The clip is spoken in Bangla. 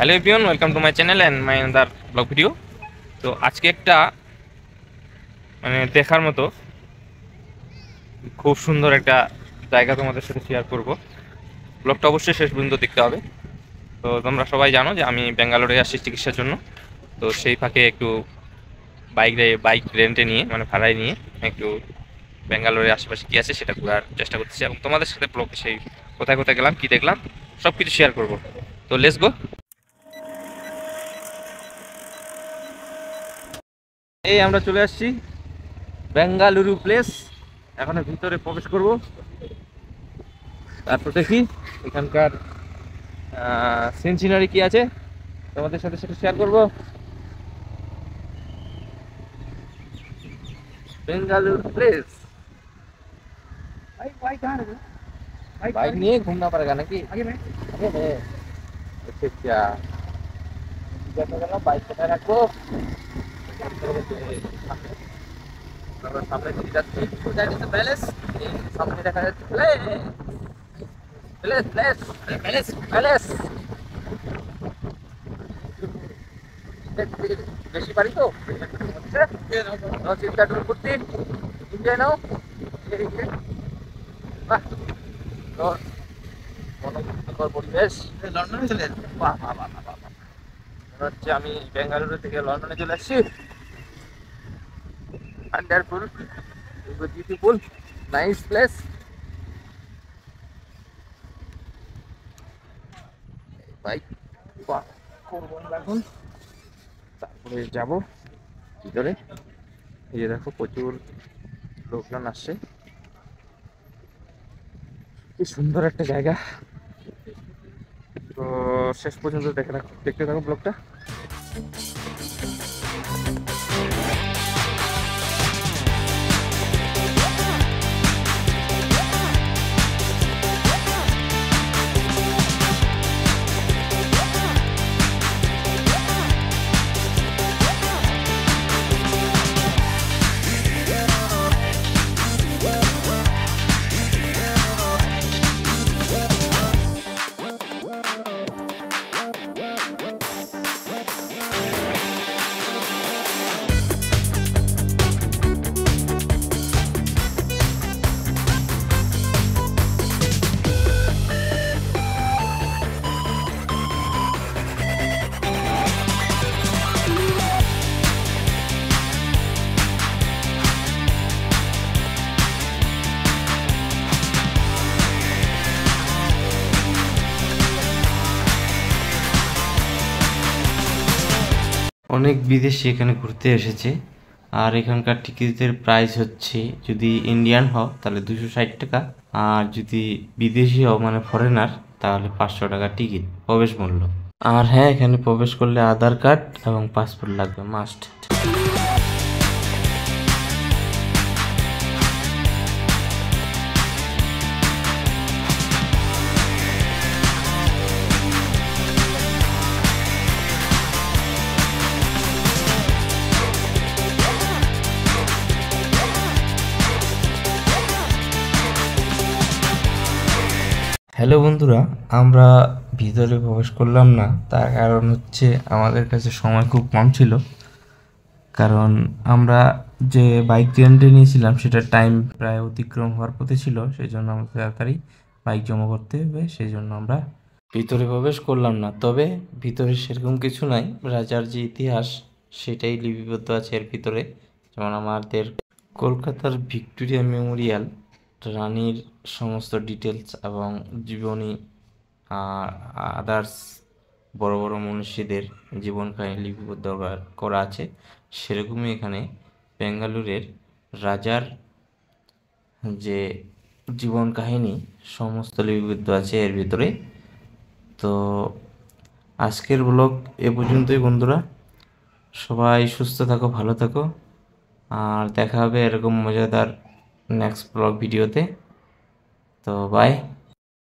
Hello everyone, welcome to my channel and my another blog video. তো আজকে একটা দেখার মতো খুব সুন্দর একটা জায়গা তোমাদের সাথে শেয়ার করব। ব্লগটা অবশ্যই শেষ পর্যন্ত দেখতে হবে। তো তোমরা সবাই জানো যে আমি ব্যাঙ্গালোরে আসছি চিকিৎসার জন্য। তো সেই ফাঁকে একটু বাইক রেন্টে নিয়ে ভাড়ায় নিয়ে একটু ব্যাঙ্গালোরের আশেপাশে কী আছে সেটা ঘোরার চেষ্টা করতেছি, এবং তোমাদের সাথে ব্লগে সেই কোথায় কোথায় গেলাম, কী দেখলাম, সব কিছু শেয়ার করব। তো লেটস গো। এই আমরা চলে আসছি বেঙ্গালুরু প্লেস। এখন ভিতরে প্রবেশ করব, তারপর দেখি এখানকার সিন সিনারি কি আছে তোমাদের সাথে সেটা শেয়ার করব। বেঙ্গালুরু প্লেস। বাইক নিয়ে घूमना पड़ेगा নাকি আগে में अच्छा বাইক কোথায় রাখবো? সামনে দিকে যাচ্ছি, প্যালেস সামনে দেখা যাচ্ছে প্লেস প্লেস প্যালেস প্যালেস। বেশি পারি তো চিন্তা করতে এনজয় নাও। বাহ, মনোমুগ্ধকর পরিবেশ। লন্ডনে চলে যাচ্ছে, বাহ বাহ বাহ বাহ বাহ। মনে হচ্ছে আমি বেঙ্গালুরু থেকে লন্ডনে চলে আসছি। Wonderful, beautiful, nice place. Bike করবো এখন, তারপরে যাব ভিতরে। এই যে দেখো প্রচুর লোকজন আসছে, কি সুন্দর একটা জায়গা। তো শেষ পর্যন্ত দেখতে থাকো ব্লগটা। অনেক বিদেশি এখানে ঘুরতে এসেছে, আর এখানকার টিকিটের প্রাইস হচ্ছে, যদি ইন্ডিয়ান হও তাহলে 260 টাকা, আর যদি বিদেশি হও ফরেনার তাহলে 500 টাকা টিকিট প্রবেশ মূল্য। আর হ্যাঁ, এখানে প্রবেশ করলে আধার কার্ড এবং পাসপোর্ট লাগবে, মাস্ট। হ্যালো বন্ধুরা, আমরা ভিতরে প্রবেশ করলাম না, তার কারণ হচ্ছে আমাদের কাছে সময় খুব কম ছিল। কারণ আমরা যে বাইক রেন্টে নিয়েছিলাম সেটা টাইম প্রায় অতিক্রম হওয়ার পথে ছিল, সেই জন্য আমাদের তাড়াতাড়ি বাইক জমা করতে হবে, সেই জন্য আমরা ভিতরে প্রবেশ করলাম না। তবে ভিতরে সেরকম কিছু নাই, রাজার যে ইতিহাস সেটাই লিপিবদ্ধ আছে এর ভিতরে। যেমন আমাদের কলকাতার ভিক্টোরিয়া মেমোরিয়াল, রানীর সমস্ত ডিটেলস এবং জীবনী, আদার্স বড় বড় মনীষীদের জীবন কাহিনী লিপিবদ্ধ করা আছে। সেরকমই এখানে বেঙ্গালুরের রাজার যে জীবন কাহিনী সমস্ত লিপিবদ্ধ আছে এর ভিতরে। তো আজকের ব্লগ এ পর্যন্তই বন্ধুরা, সবাই সুস্থ থাকো, ভালো থাকো, আর দেখা হবে এরকম মজাদার নেক্সট ব্লগ ভিডিওতে। তো বাই।